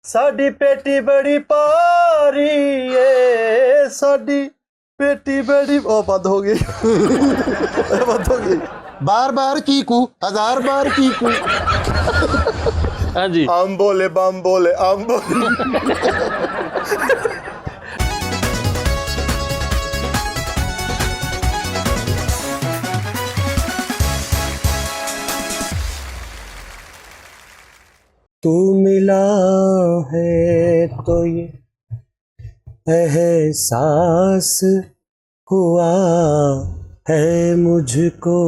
साडी पेटी बड़ी भारी है, साडी पेटी बड़ी। ओ बंद हो गई बंद हो गई। बार बार चीकू, हजार बार चीकू। हाँ जी, आम बोले बम बोले आम बोले। तू मिला है तो ये एहसास हुआ है मुझको,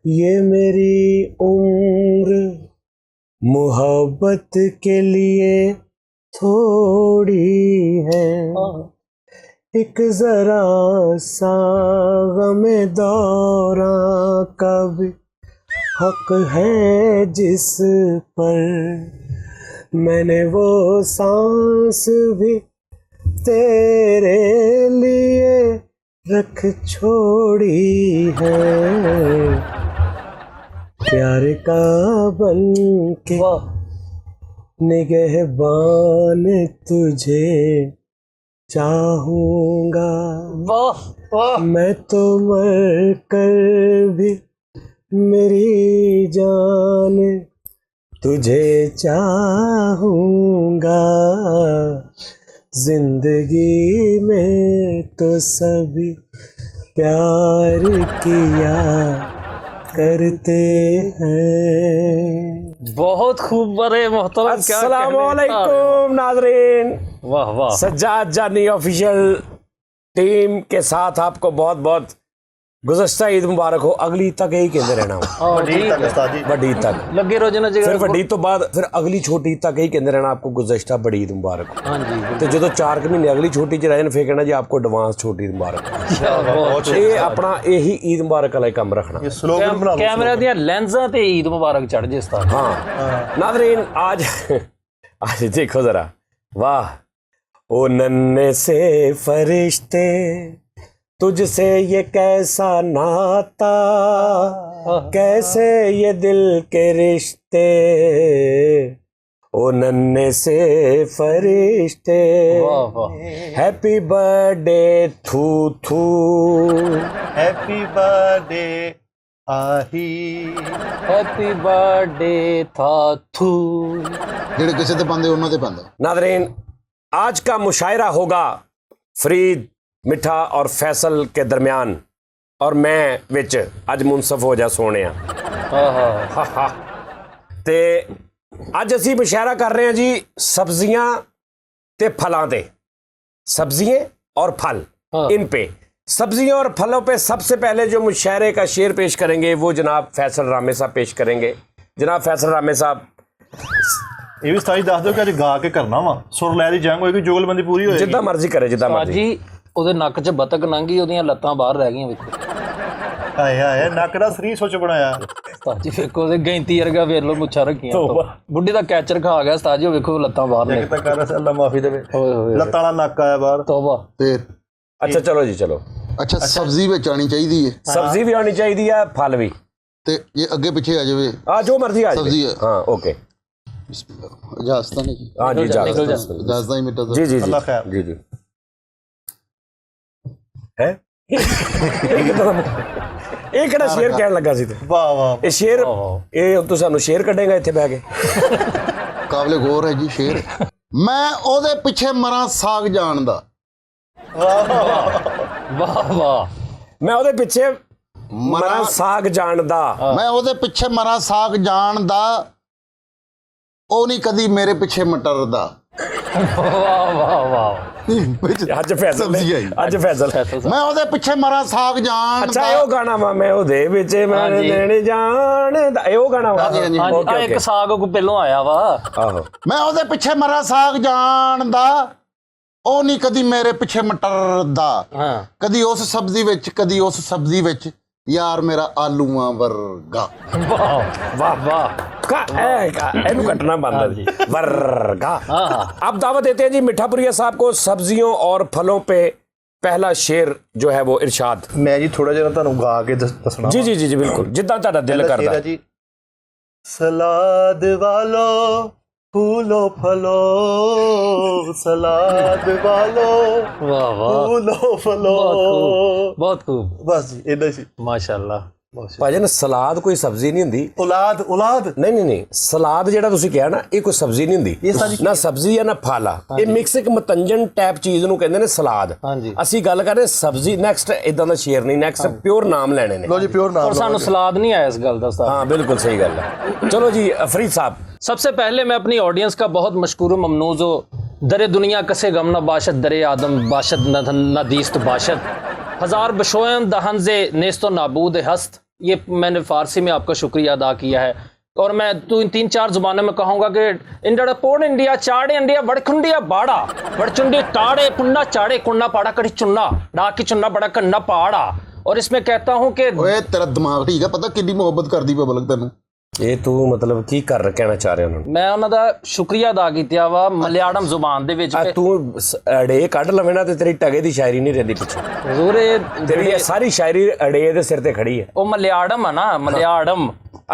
ये मेरी उम्र मोहब्बत के लिए थोड़ी है। एक जरा सा गमे दौरा का भी हक है जिस पर, मैंने वो सांस भी तेरे लिए रख छोड़ी है। प्यार का बन के निगहबान तुझे चाहूंगा, मैं तो मर कर भी मेरी जान तुझे चाहूंगा। जिंदगी में तो सभी प्यार किया करते हैं। बहुत खूब। बड़े मोहतरम, अस्सलाम वालेकुम नाज़रीन। वाह वाह। सज्जाद जानी ऑफिशियल टीम के साथ आपको बहुत बहुत गुज़श्ता ईद मुबारक हो। अगली तक यही कहते रहना, बड़ी तक लगे रोजाना फिर बड़ी तो बाद फिर अगली छोटी तक यही कहते रहना आपको गुज़श्ता बड़ी ईद मुबारक हो। हाँ जी, तो जो 4 महीने अगली छोटी च रहे फिर कहना जी आपको एडवांस छोटी ईद मुबारक हो। ये अपना यही ईद मुबारक वाला काम रखना। कैमरे दी लेंसां ते ईद मुबारक चढ़ जे उस्ताद। हाँ नाज़रीन, आज आज देखो जरा, वाह ओ नन्हे से फरिश्ते तुझसे ये कैसा नाता, कैसे ये दिल के रिश्ते, ओ नन्हे से फरिश्ते। हैप्पी बर्थडे थू थू, हैप्पी बर्थडे आही, हैप्पी बर्थडे था थू। जेड़े किसी ते पांदे उन्हां ते पांदे। नाज़रीन, आज का मुशायरा होगा फरीद मिठा और फैसल के दरमियान, और मैं विच अज मुनसफ हो जा सोने। ते अज असी मुशायरा कर रहे हैं जी सब्जियां ते फलां ते, सब्जियां और फल इन पे, सब्जियों और फलों पे सबसे पहले जो मुशायरे का शेर पेश करेंगे वो जनाब फैसल रामे साहब पेश करेंगे। जनाब फैसल रामे साहब, ਇਹ ਵੀ ਸਤਾਈ ਦੱਸ ਦਿਓ ਕਿ ਅੱਜ ਗਾ ਕੇ ਕਰਨਾ ਵਾ, ਸੁਰ ਲੈ ਦੀ ਜੰਗ ਹੋਏਗੀ, ਜੁਗਲਬੰਦੀ ਪੂਰੀ ਹੋਏਗੀ। ਜਿੱਦਾਂ ਮਰਜ਼ੀ ਕਰੇ, ਜਿੱਦਾਂ ਮਰਜ਼ੀ। ਜੀ ਉਹਦੇ ਨੱਕ 'ਚ ਬਤਕ ਲੰਘੀ, ਉਹਦੀਆਂ ਲੱਤਾਂ ਬਾਹਰ ਰਹਿ ਗਈਆਂ। ਵੇਖੋ ਹਾਏ ਹਾਏ, ਨੱਕ ਦਾ ਸਰੀ ਸੋਚ ਬਣਾਇਆ। ਉਸਤਾਦ ਜੀ ਵੇਖੋ, ਉਹਦੇ ਗੈਂਤੀ ਵਰਗਾ ਵੇਖ ਲਓ, ਮੁੱਛਾਂ ਰੱਖੀਆਂ। ਬੁੱਢੀ ਦਾ ਕੈਚਰ ਖਾ ਗਿਆ ਉਸਤਾਦ ਜੀ, ਵੇਖੋ ਲੱਤਾਂ ਬਾਹਰ ਨੇ। ਤਾਂ ਕਰ ਅੱਲਾ ਮਾਫੀ ਦੇਵੇ, ਓਏ ਹੋਏ ਲੱਤਾਂ ਵਾਲਾ ਨੱਕ ਆਇਆ ਬਾਹਰ। ਤੋਬਾ। फिर अच्छा चलो जी चलो। अच्छा सब्जी विच आनी चाहिदी है, सब्जी भी आनी चाहिए है, फल भी। ते ये अगे पीछे आ जावे। हाँ जो मर्जी आ सब्जी जाए। है। हाँ ओके। इजाजत नहीं जी? हाँ जी निकल जा। इजाजत ही मिटा जी जी अल्लाह खैर। जी जी है ਇਹ ਕਿਹੜਾ ਸ਼ੇਰ ਕਹਿਣ ਲੱਗਾ ਸੀ ਤੇ? ਵਾਹ ਵਾਹ, ਇਹ ਸ਼ੇਰ, ਇਹ ਤੂੰ ਸਾਨੂੰ ਸ਼ੇਰ ਕੱਢੇਗਾ ਇੱਥੇ ਬਹਿ ਕੇ? काबिले गौर है जी शेर। मैं ओदे पिछे मरा साग जानदा। ਵਾਹ ਵਾਹ। ਮੈਂ ਉਹਦੇ ਪਿੱਛੇ ਮਰਾਂ ਸਾਗ ਜਾਣਦਾ। मैं ओदे पिछे मरा साग जानदा, ओ नहीं कदी मेरे पिछे मटरदा। ਵਾਹ ਵਾਹ ਵਾਹ। ਅੱਜ ਫੈਸਲ ਅੱਜ ਫੈਸਲ मैं ओदे पिछे मरा साग जानदा। ਅੱਛਾ ਇਹ ਉਹ ਗਾਣਾ ਵਾ, ਮੈਂ ਉਹਦੇ ਵਿੱਚ ਮੈਂ ਲੈਣੇ ਜਾਣਦਾ, ਇਹ ਉਹ ਗਾਣਾ ਵਾ। ਹਾਂਜੀ, ਹਾਂਜੀ, ਆ ਇੱਕ ਸਾਗ ਕੋ ਪਹਿਲੋਂ ਆਇਆ ਵਾ। ਆਹੋ। मैं ओदे पिछे मरा साग जानदा, ओ नहीं कदी मेरे पिछे मटरदा। ਹਾਂ कदी उस सब्जी विच, कदी उस सब्जी विच, यार मेरा आलूआं वर्गा। ਵਾਹ वाह वाह। ਇਹਨੂੰ ਕੱਟਣਾ ਬੰਦਾ जी, वर्गा। अब दावत देते हैं जी मिठापुरिया साहब को सब्जियों और फलों पे पहला शेर जो है वो इरशाद। मैं जी थोड़ा जिहा ਤੁਹਾਨੂੰ ਗਾ ਕੇ ਦੱਸਣਾ। जी जी जी जी बिल्कुल, जिद्दां ਤੁਹਾਡਾ दिल करदा। जी सलाद वालो फूलो फलो सलाद वालो वाह वाह फूलो फलो बहुत खूब बस जी इन्ना सी माशाअल्लाह बहुत ਭਾਜਨ ਸਲਾਦ ਕੋਈ ਸਬਜ਼ੀ ਨਹੀਂ ਹੁੰਦੀ औलाद औलाद ਨਹੀਂ ਸਲਾਦ ਜਿਹੜਾ ਤੁਸੀਂ ਕਿਹਾ ਨਾ ਇਹ ਕੋਈ ਸਬਜ਼ੀ ਨਹੀਂ ਹੁੰਦੀ ਨਾ ਸਬਜ਼ੀ ਆ ਨਾ ਫਲ ਆ ਇਹ ਮਿਕਸ ਇੱਕ ਮਤੰਜਨ ਟਾਈਪ ਚੀਜ਼ ਨੂੰ ਕਹਿੰਦੇ ਨੇ ਸਲਾਦ ਹਾਂਜੀ ਅਸੀਂ ਗੱਲ ਕਰ ਰਹੇ ਸਬਜ਼ੀ ਨੈਕਸਟ ਇਦਾਂ ਦਾ ਸ਼ੇਰ ਨਹੀਂ ਨੈਕਸਟ ਪਿਓਰ ਨਾਮ ਲੈਣੇ ਨੇ लो जी प्योर नाम और सानू सलाद नहीं आया इस गल का उस्ताद। हाँ बिल्कुल सही गल है चलो जी फरीद साहब सबसे पहले मैं अपनी ऑडियंस का बहुत मशकूर ममनूज हो दरे दुनिया कसे गम न बाशत दरे आदम बाशत न दीस्त बाशत हजार बशोयन दहनजे नेस्तो नाबूद हस्त। ये मैंने फारसी में आपका शुक्रिया अदा किया है और मैं तो इन 3-4 जुबानों में कहूँगा कि इंडिया पोड़ इंडिया चाड़े इंडिया बड़खुंडिया बाड़ा बड़चुंडी टाड़े पुन्ना चाड़े कुन्ना पाड़ा कड़ी चुन्ना डाकी चुन्ना बड़ा कन्ना पाड़ा। और इसमें कहता हूँ कि ਓਏ ਤੇਰਾ ਦਿਮਾਗ ਠੀਕ ਹੈ ਪਤਾ ਕਿੰਨੀ ਮੁਹੱਬਤ ਕਰਦੀ ਪਬਲਿਕ ਤੈਨੂੰ ਇਹ ਤੂੰ ਮਤਲਬ ਕੀ ਕਰ ਕਹਿਣਾ ਚਾਹ ਰਿਹਾ ਉਹਨਾਂ ਨੂੰ मैं उन्होंने शुक्रिया अदा किया वा मलयालम जुबान दे विच ਆ ਤੂੰ ਅੜੇ ਕੱਢ ਲਵੇਂ ਨਾ ਤੇ ਤੇਰੀ ਟਗੇ ਦੀ ਸ਼ਾਇਰੀ ਨਹੀਂ ਰਹਿੰਦੀ ਪਿੱਛੇ हुजूर ये ਤੇਰੀ ਇਹ ਸਾਰੀ ਸ਼ਾਇਰੀ ਅੜੇ ਦੇ ਸਿਰ ਤੇ ਖੜੀ ਹੈ वो मलयालम है ना मलयालम।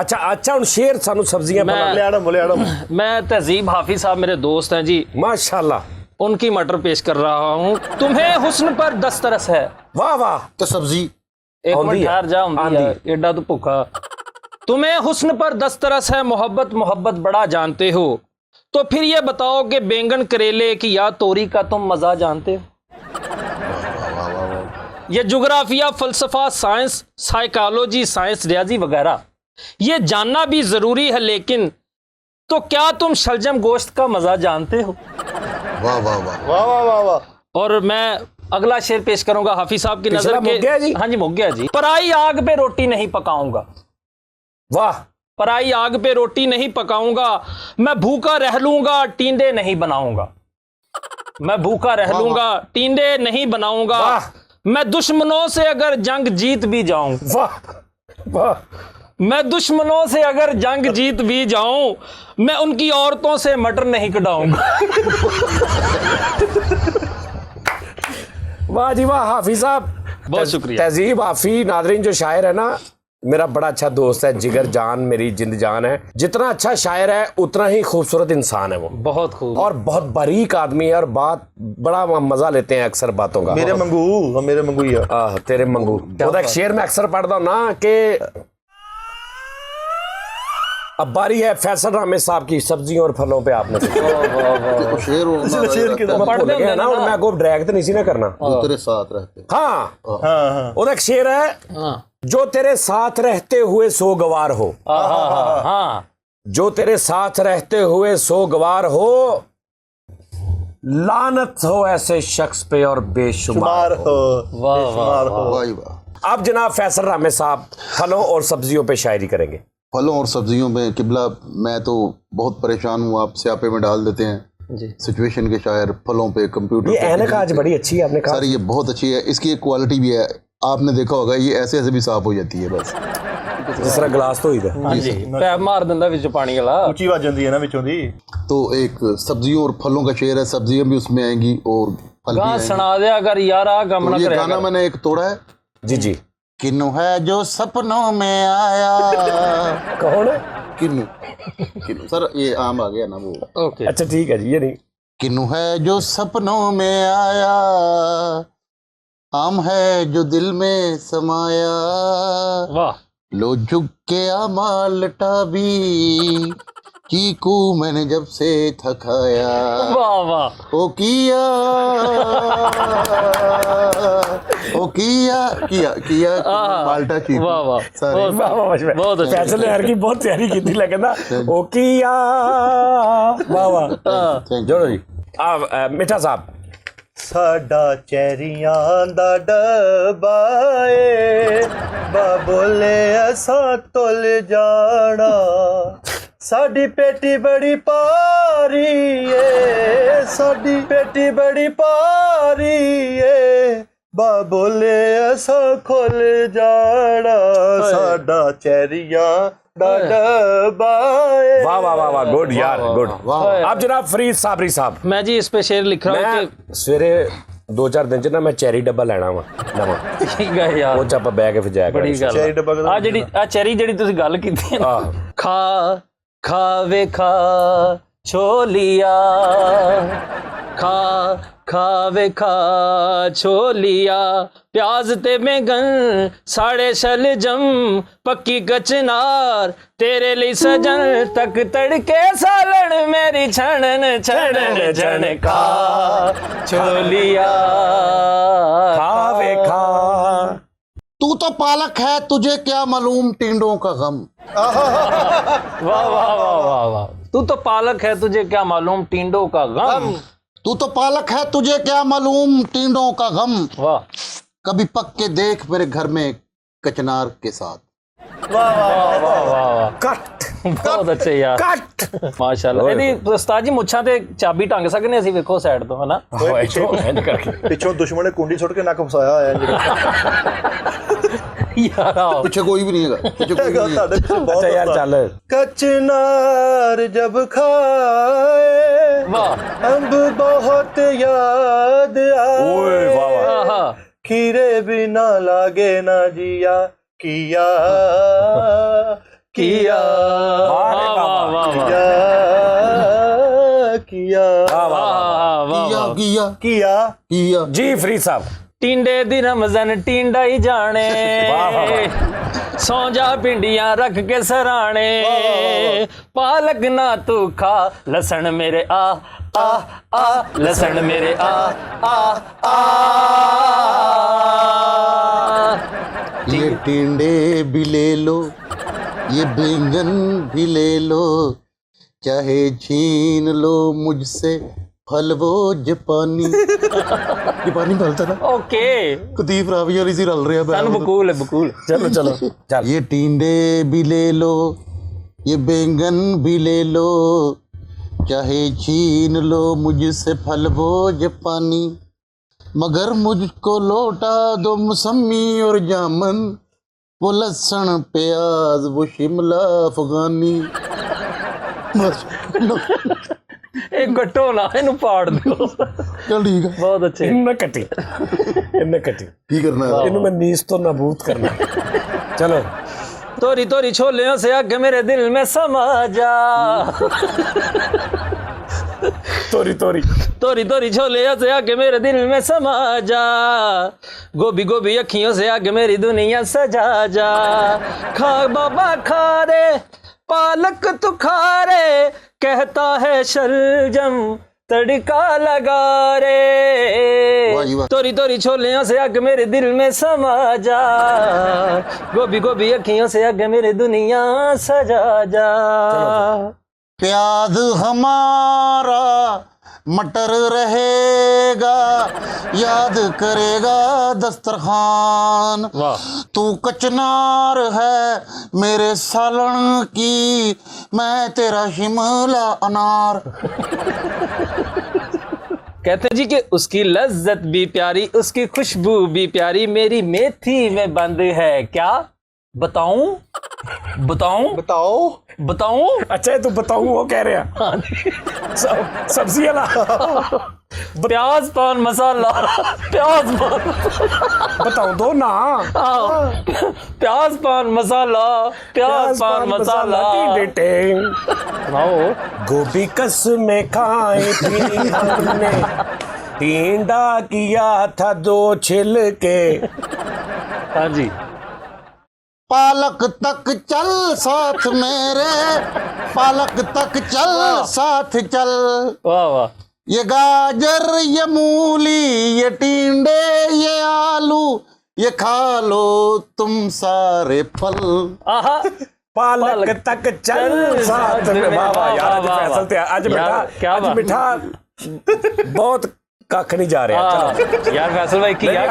ਅੱਛਾ ਹੁਣ ਸ਼ੇਰ ਸਾਨੂੰ ਸਬਜ਼ੀਆਂ मैं मलयालम मैं तहजीब हाफिज साहब मेरे दोस्त हैं जी माशाल्लाह उनकी मटर पेश कर रहा हूँ। तुम्हें हुस्न पर दस्तरस है वाह वाह ਤੇ ਸਬਜ਼ੀ एक आंधी मिनट है, ठहर जा आंधी है, एडा तो भूखा। तुम्हें हुस्न पर दस्तरस है मोहब्बत मोहब्बत बड़ा जानते हो तो फिर ये बताओ कि बैंगन करेले की या तोरी का तुम मजा जानते हो। ये जुग्राफिया फलसफा साइंस साइकोलॉजी साइंस रियाजी वगैरह ये जानना भी जरूरी है लेकिन तो क्या तुम शलजम गोश्त का मजा जानते हो। ਵਾਹ ਵਾਹ ਵਾਹ वाह वाह वाह वाह और मैं अगला शेर पेश करूंगा हाफिज साहब की पिछला नजर मुक गया जी? हाँ जी मुक गया जी। पराई आग पे रोटी नहीं पकाऊंगा वाह पराई आग पे रोटी नहीं पकाऊंगा मैं भूखा रह लूंगा टींडे नहीं बनाऊंगा मैं भूखा रह लूंगा टींडे नहीं बनाऊंगा वाह। मैं दुश्मनों से अगर जंग जीत भी जाऊं वाह वाह मैं दुश्मनों से अगर जंग जीत भी जाऊं मैं उनकी औरतों से मटर नहीं कटाऊंगा। वाह जी वाह हाफिज साहब बहुत शुक्रिया। तहजीब हाफी नादरीन जो शायर है ना मेरा बड़ा अच्छा दोस्त है जिगर जान मेरी जिंद जान है जितना अच्छा शायर है उतना ही खूबसूरत इंसान है वो बहुत खूब और बहुत बारीक आदमी है और बात बड़ा मजा लेते हैं अक्सर बातों का मेरे मंगू ही है तेरे मंगू ਉਹਦਾ एक शेर मैं अक्सर पढ़ता हूँ ना कि अब बारी है फैसल रामे साहब की सब्जियों और फलों पे आपने तो शेर होना शेर की मैं भूल गया ना और मैं को ड्रैग तो नहीं सी ना करना जो तेरे साथ रहते हाँ हाँ हाँ ਉਹਦਾ एक शेर है हाँ जो तेरे साथ रहते हुए सो गवार हो हाँ जो तेरे साथ रहते हुए सो गवार हो लानत हो ऐसे शख्स पे और बेशुमार शुमार हो वाह बेशुमार हो वाह वाह अब जनाब फैसल रामे साहब फलों और सब्जियों पे शायरी करेंगे फलों और सब्जियों में किबला मैं तो बहुत परेशान हूँ आप स्यापे में डाल देते हैं जी सिचुएशन के शायर फलों पे कंप्यूटर ये पे, ऐनक आज बड़ी अच्छी है आपने कहा सर ये बहुत अच्छी है इसकी एक क्वालिटी भी है आपने देखा होगा ये ऐसे ऐसे भी साफ हो जाती है बस जिस तरह गिलास तो इधर हाँ जी पैर मार दिंदा विच पानी वाला ऊंची आवाज जाती है ना विचों दी तो एक सब्जियों और फलों का शेर है सब्जियां भी उसमें आएंगी और फल भी गाना आएंगे सुना दे अगर यार आ गम तो ना ये करे गाना मैंने एक तोड़ा है जी जी किन्नू है जो सपनों में आया कौन किन्नू किन्नू सर ये आम आ गया ना वो ओके अच्छा ठीक है जी ये नहीं किन्नू है जो सपनों में आया आम है जो दिल में समाया वाह लो झुक के आमा लटा भी चीकू मैंने जब से थकाया वाह वाह ओ किया किया माल्टा चीकू वाह वाह सारे बहुत अच्छा फैसल ने हर की बहुत तैयारी की थी लेकिन ना ओ किया वाह वाह Thank you. जोड़ो जी मिठा साहब साडा चेरियां दा डब्बा ए बाबोले असा तुल जाना साडी पेटी बड़ी पारी ए साडी पेटी बड़ी पारी ए बाबोले असा खुल जाना साडा चेरियां दा डब्बा ए वाह वाह वाह वाह गुड यार गुड वाह अब जनाब फरीद साबरी साहब मैं जी इस पे शेर लिख रहा हूँ मैं सवेरे 2-4 दिन च ना मैं चेरी डब्बा ਲੈਣਾ ਵਾ ਨਵਾਂ कि ठीक है यार ਉਹ ਚ ਆਪਾਂ ਬਹਿ ਕੇ ਫਿਰ ਜਾਇਆ बड़ी ਕਰਾਂਗੇ गल चेरी डब्बा आ जेडी आ चेरी जेडी तुसी गल कीती है ना, ਆਹ खा खा वे खा छोलिया खा खावे खा छोलिया प्याज ते बैंगन साड़े शलजम पक्की कचनार तेरे लिए सजन तक तड़के सालन मेरी छणन छणन छण खा छोलिया खावे खा। तू तो पालक है, तुझे क्या मालूम टिंडों का गम। वाह वाह वाह वाह वाह। तू तो पालक है तुझे क्या मालूम टिंडों का गम। तू तो पालक है, तुझे क्या मालूम टिंडों का गम। वाह कभी पक के देख मेरे घर में कचनार के साथ। वाह वाह वाह वाह कट बहुत अच्छे यार कट माशाल्लाह। ਇਹਦੀ ਉਸਤਾਦ ਜੀ ਮੁੱਛਾਂ ਤੇ ਚਾਬੀ ਟੰਗ ਸਕਨੇ ਅਸੀਂ ਵੇਖੋ ਸਾਈਡ ਤੋਂ ਹਨਾ। ਪਿੱਛੋਂ ਦੁਸ਼ਮਣ ਨੇ ਕੁੰਡੀ ਸੁੱਟ ਕੇ ਨੱਕ ਫਸਾਇਆ ਹੋਇਆ ਯਾਰ ਆਓ पीछे कोई भी नहीं है, पीछे कोई भी नहीं है। ਤੁਹਾਡੇ ਪਿੱਛੇ ਬਹੁਤ अच्छा यार चल कचनार जब खाए वाह अम्ब बहुत याद ओए वाह वाह। आए आहा खीरे बिना लागे ना जिया किया किया वाह वाह वाह किया किया वाह किया किया किया किया। जी फरीद साहब ਟਿੰਡੇ ਦੀ ਰਮਜ਼ਨ ਟਿੰਡਾ ਹੀ ਜਾਣੇ ਸੌ ਜਾ ਪਿੰਡੀਆਂ ਰੱਖ ਕੇ ਸਰਾਣੇ ਪਾਲਕ ਨਾ ਤੂੰ ਖਾ ਲਸਣ ਮੇਰੇ ਆ ਆ ਆ ਲਸਣ ਮੇਰੇ ਆ ਆ ਆ ये टिंडे भी ले लो, ये बैंगन भी ले लो, चाहे छीन लो मुझसे फल वो जापानी। जापानी फलता ना ਓਕੇ कुलदीप रावी वाली सी रल रहा ਤਨ ਬਕੂਲ ਹੈ ਬਕੂਲ चलो चलो चल ये टिंडे भी ले लो, ये बैंगन भी ले लो, चाहे छीन लो मुझसे फल वो जापानी, मगर मुझको लौटा दो मौसमी और जामन, वो लहसुन प्याज वो शिमला अफगानी। बस ਇਹ ਗੱਟੋ ਨਾ ਇਹਨੂੰ ਪਾੜ ਦਿਓ चल ठीक है, ਬਹੁਤ ਅੱਛੇ इनमें कटी इनमें कटी की करना है। इनमें नीस तो नबूत करना चलो तोरी तोरी छोलियों से आगे मेरे दिल में समा जा तोरी तोरी तोरी तोरी छोलियों से आगे मेरे दिल में समा जा गोभी गोभी अखियों से आगे मेरी दुनिया सजा जा खा बाबा खा रे पालक तू खा रे कहता है शलजम तड़का लगा रे वाह जी वाह। तोरी तोरी छोलियों से आग मेरे दिल में समा जा गोभी गोभी अखियों से आग मेरी दुनिया सजा जा प्याज हमारा मटर रहेगा, याद करेगा दस्तरखान। वाह तू कचनार है मेरे सालन की, मैं तेरा शिमला अनार। कहते जी कि उसकी लज्जत भी प्यारी उसकी खुशबू भी प्यारी मेरी मेथी में बंद है क्या बताऊं बताऊं बताओ बताऊं अच्छा है तू बताऊं वो कह रहे हैं सब्जी वाला प्याज पान मसाला प्याज पान बताऊं दो ना प्याज पान मसाला प्याज पान मसाला सुनाओ गोभी कस में खाए थी हमने टींडा किया था दो छिलके हाँ जी पालक तक चल साथ मेरे, पालक तक चल साथ चल। वाह वाह ये गाजर ये मूली ये टिंडे ये आलू, ये खा लो तुम सारे फल। आहा पालक तक चल साथ में वाह वाह यार आज फैसल थे आज बेटा क्या आज मिठा बहुत कख नहीं जा रहा चलो यार फैसल भाई किया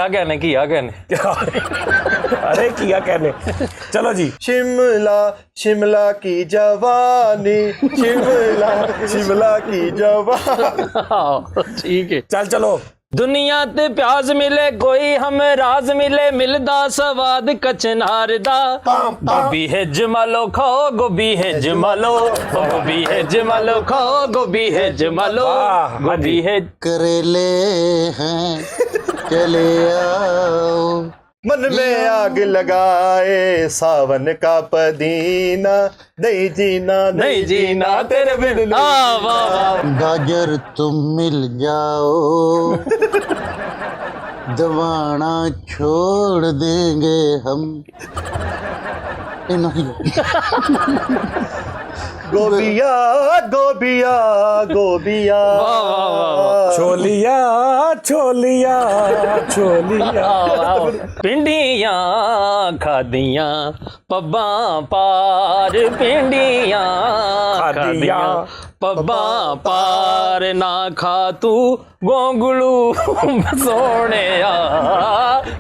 कहने अरे किया कहने चलो जी शिमला शिमला की जवानी शिमला शिमला की जवानी ठीक है चल चलो दुनिया ते प्याज मिले कोई हमें राज मिले मिलदा स्वाद कचनार दा गोभी है जमालो खाओ गोभी है जमालो गोभी है जमालो खाओ गोभी है जमालो गोभी है करेले हैं चले आओ, मन में आग लगाए सावन का पदीना, नहीं जीना तेरे बिन। वाह वाह गाजर तुम मिल जाओ दवाना छोड़ देंगे हम। गोबिया गोबिया गोबिया, छोलिया छोलिया छोलिया, पिंडियां खादियां पब्बा पार, पिंडियां खादियां पब्बा पार, ना खा तू गोंगलू सोने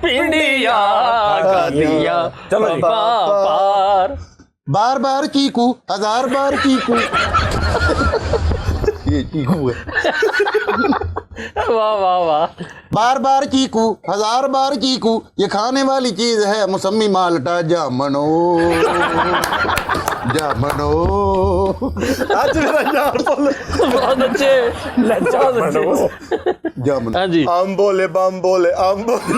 पिंडियां खादियां चलो जी। पब्बा पार। बार बार चीकू, हजार बार चीकू। ये चीकू है। वाह वाह वाह। बार बार चीकू, हजार बार चीकू, ये खाने वाली चीज है मौसमी माल्टा जामनो। जामनो आज मेरा यार बोले बहुत अच्छे बहुत अच्छे। जामनो। हाँ जी आम बोले बम बोले आम बोले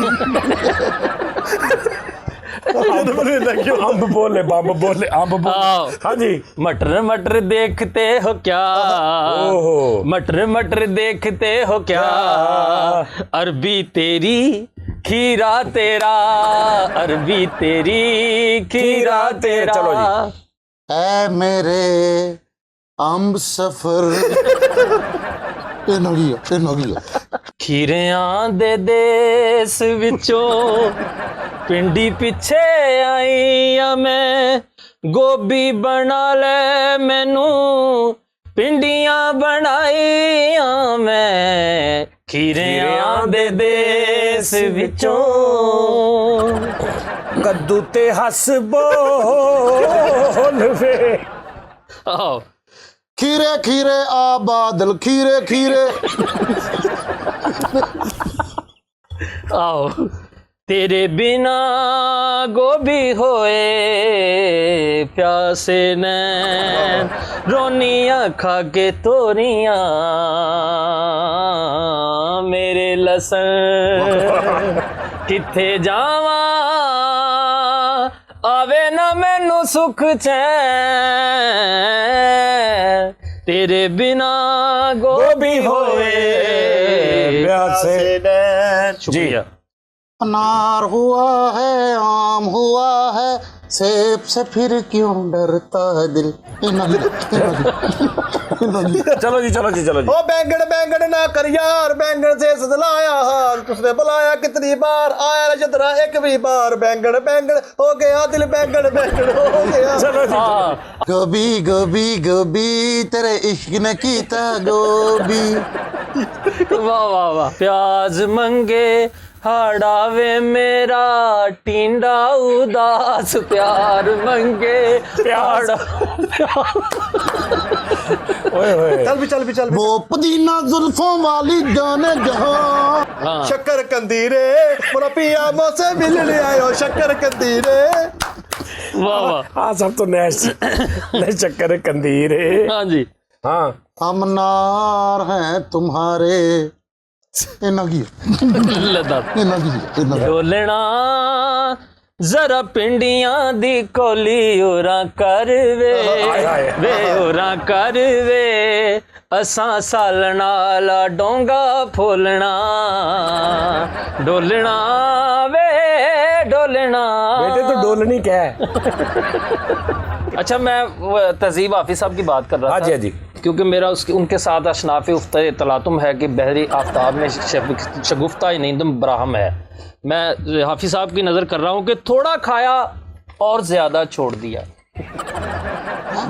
अम्ब बोले बम बोले अम्ब बोले। आओ। हाँ जी। मटर मटर देखते हो क्या, ओहो। मटर मटर देखते हो क्या, अरबी तेरी खीरा तेरा, अरबी तेरी खीरा तेरा। चलो जी। ऐ मेरे अम्ब सफर। खीरियां दे देस विचों पिंडी पिछे आई आ मैं, गोभी बना ले मैनू पिंडियां बनाई आ मैं, खीरियां दे देस विचों। कद्दू ते हस बोल वे। आओ खीरे खीरे आ बादल खीरे खीरे। आओ तेरे बिना गोभी होए प्यासे नैन, रोनियां खा के तोरियां मेरे लसन, किथे जावा आवे ना मैनू सुख चैन, तेरे बिना गोभी होए प्यासे। शुक्रिया। अनार हुआ है आम हुआ है, सेब से फिर क्यों डरता है दिल। चलो जी चलो जी चलो जी। ओ बैंगन बैंगन ना कर यार, बैंगन से सदलाया हार, तुझने बुलाया कितनी बार, आया जतरा एक भी बार, बैंगन बैंगन हो गया दिल, बैंगन बैंगन हो गया। चलो जी। गोभी गोभी गोभी तेरे इश्क ने कीता गोभी। वाह वाह वाह। प्याज मंगे हाड़ावे मेरा टींडा उदास, प्यार मंगे प्यार। ओए ओए। चल भी चल भी। वो पुदीना जुल्फों वाली जाने जहां। हाँ शक्कर कंदीरे मोरा पिया मोसे मिलने आयो, शक्कर कंदीरे। वाह वाह। हाँ सब तो नए चक्कर कंदीर है। हाँ जी। हाँ हम नार हैं तुम्हारे। लदत डोलना जरा पिंडियां दी कोली उरा कर वे, वे उरा कर वे, असां सालना ला डोंगा फोलना, डोलना वे डोलना। बेटे तो डोलनी क्या है। अच्छा मैं तहजीब हाफिज साहब की बात कर रहा हाँ था। जी हाँ जी। क्योंकि मेरा उनके साथ अशनाफ़ उफ्ते तलातुम है कि बहरी आफ्ताब में शगुफ्ता नींदम बराहम है। मैं हाफिज साहब की नज़र कर रहा हूँ कि थोड़ा खाया और ज़्यादा छोड़ दिया।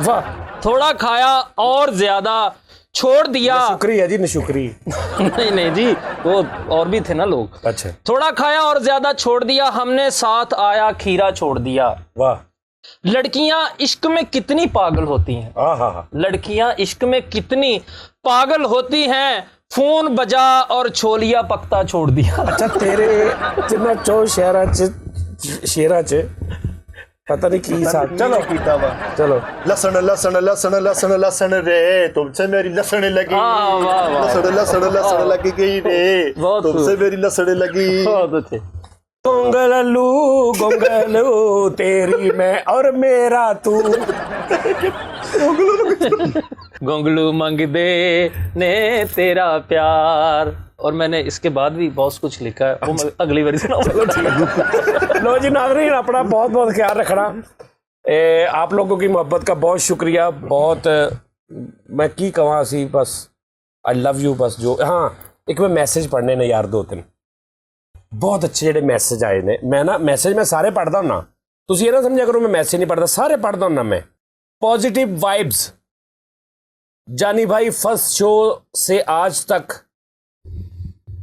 वाह। थोड़ा खाया और ज़्यादा छोड़ दिया। शुक्रिया जी शुक्री। नहीं नहीं जी, वो और भी थे ना लोग। अच्छा। थोड़ा खाया और ज़्यादा छोड़ दिया, हमने साथ आया खीरा छोड़ दिया। वाह। लड़कियां इश्क में कितनी पागल होती हैं। हाँ हाँ हाँ। लड़कियां इश्क में कितनी पागल होती हैं, फोन बजा और छोलिया पकता छोड़ दिया। अच्छा तेरे जिन्ना चो शेरा च पता नहीं की हिसाब। चलो कीता वा। चलो। लसन लसन लसन लसन लसन रे, तुमसे मेरी लसन लगी। वाह, वाह, वाह। लसन लसन लसन लगी गई रे, बहुत तुमसे मेरी लसन लगी। बहुत अच्छे। गोंगलू गोंगलू तेरी मैं और मेरा तू। गोंगलू मंग दे ने तेरा प्यार। और मैंने इसके बाद भी बहुत कुछ लिखा है, वो मैं अगली बार सुनाऊंगा। लो जी नाज़रीन, अपना बहुत बहुत ख्याल रखना। आप लोगों की मोहब्बत का बहुत शुक्रिया। बहुत मैं की कहां सी बस आई लव यू बस। जो हाँ एक मैं मैसेज पढ़ने ने यार 2-3 बहुत अच्छे जेडे मैसेज आए ने। मैं ना मैसेज मैं सारे पढ़ता हूं ना, तुम ये ना समझा करो मैं मैसेज नहीं पढ़ता, सारे पढ़ता हूं ना मैं। Positive vibes. जानी भाई फर्स्ट शो से आज तक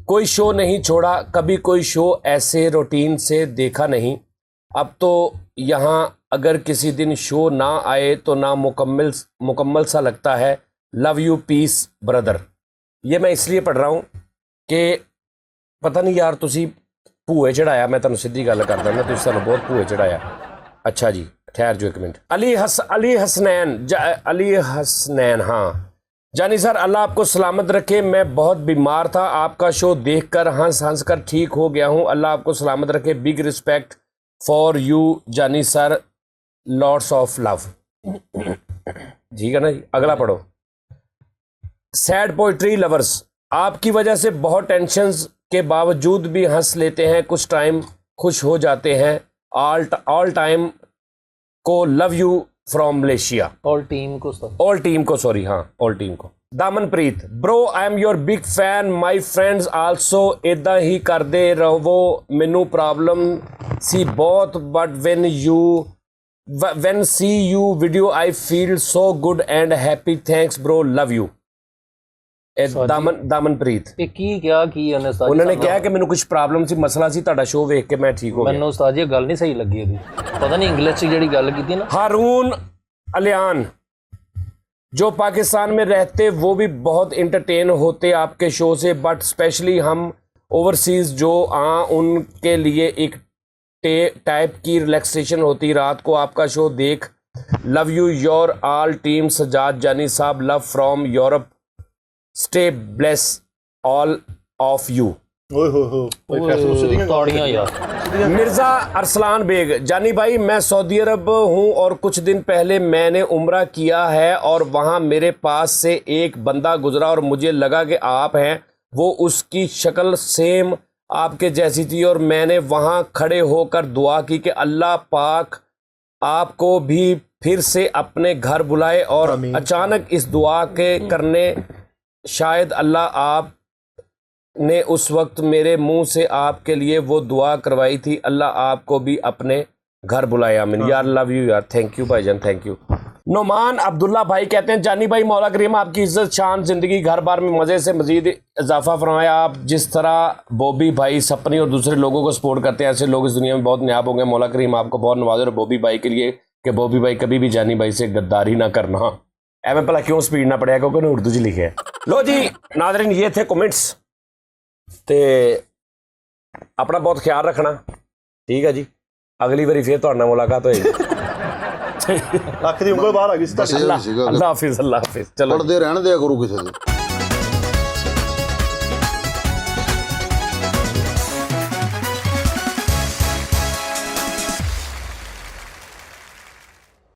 कोई शो नहीं छोड़ा, कभी कोई शो ऐसे रूटीन से देखा नहीं। अब तो यहाँ अगर किसी दिन शो ना आए तो ना मुकम्मल सा लगता है। Love you peace brother. ये मैं इसलिए पढ़ रहा हूँ कि पता नहीं यार तुसी भूए चढ़ाया, मैं तुम सीधी गल करदा ना, तुसी सानू बहुत भूए चढ़ाया। अच्छा जी ठहर जो एक मिनट। अली हसनैन हाँ जानी सर अल्लाह आपको सलामत रखे। मैं बहुत बीमार था, आपका शो देखकर हंस हंस कर ठीक हो गया हूँ। अल्लाह आपको सलामत रखे। बिग रिस्पेक्ट फॉर यू जानी सर, लॉट्स ऑफ लव। ठीक है ना जी, अगला पढ़ो। सैड पोइट्री लवर्स, आपकी वजह से बहुत टेंशन्स के बावजूद भी हंस लेते हैं, कुछ टाइम खुश हो जाते हैं। ऑल टाइम को love you from Malaysia. All team को सॉरी हाँ ऑल टीम को। Damanpreet bro I am your big fan, my friends also. इदा ही करते रहो, मैनू प्रॉब्लम सी बहुत but when see you video I feel so good and happy, thanks bro, love you। दामनप्रीत ਇਹ ਕੀ ਕਿਹਾ ਕੀ ਉਹਨੇ ਉਸਤਾਦ ਜੀ उन्होंने ਸਾਨੂੰ? कहा कि मैनू कुछ प्रॉब्लम सी मसला सी, ਤੁਹਾਡਾ शो वेख के मैं ठीक हो गया। ਮੈਨੂੰ ਉਸਤਾਦ ਜੀ ਇਹ ਗੱਲ ਨਹੀਂ ਸਹੀ ਲੱਗੀ ਇਹਦੀ। ਪਤਾ ਨਹੀਂ ਇੰਗਲਿਸ਼ 'ਚ ਜਿਹੜੀ ਗੱਲ ਕੀਤੀ ਨਾ। हारून अलियान, जो पाकिस्तान में रहते वो भी बहुत इंटरटेन होते आपके शो से, बट स्पेशली हम ओवरसीज जो उनके लिए एक टाइप की रिलैक्सेशन होती रात को आपका शो देख। Love you your all team. Sajjad Jani sahab love from Europe, stay bless all of you. ओए हो भाई फैसल सीधी गल। ਤਾੜੀਆਂ यार। मिर्जा अरसलान बेग, जानी भाई मैं सऊदी अरब हूँ और कुछ दिन पहले मैंने उम्रा किया है और वहाँ मेरे पास से एक बंदा गुजरा और मुझे लगा कि आप हैं। वो उसकी शक्ल सेम आपके जैसी थी और मैंने वहाँ खड़े होकर दुआ की कि अल्लाह पाक आपको भी फिर से अपने घर बुलाए। और अचानक इस दुआ के करने शायद अल्लाह आप ने उस वक्त मेरे मुंह से आपके लिए वो दुआ करवाई थी। अल्लाह आपको भी अपने घर बुलाया। आमीन यार, लव यू यार, थैंक यू भाईजान, थैंक यू। नोमान अब्दुल्ला भाई कहते हैं जानी भाई मौला करीम आपकी इज्जत शान जिंदगी घर बार में मज़े से मजीद इजाफा फरमाया। आप जिस तरह बॉबी भाई सपनी और दूसरे लोगों को सपोर्ट करते हैं, ऐसे लोग इस दुनिया में बहुत नायाब होंगे। मौला करीम आपको बहुत नवाजे। और बॉबी भाई के लिए कि बॉबी भाई कभी भी जानी भाई से गद्दारी ना करना। एवं भला क्यों स्पीड ना पड़ेगा क्योंकि उर्दू च लिखे है। लो जी नादरीन ये थे कमेंट्स, ते अपना बहुत ख्याल रखना। ठीक है जी, अगली बारी फिर तुहाडे नाल मुलाकात होएगी। ਲੱਖ ਦੀ ਉਂਗਲ ਬਾਹਰ ਆ ਗਈ ਸੀ ਤੁਹਾਡੀ। बस ये सीगा अल्लाह हाफिज, अल्लाह हाफिज। चलो पढ़ते रहने दिया करो किसी से।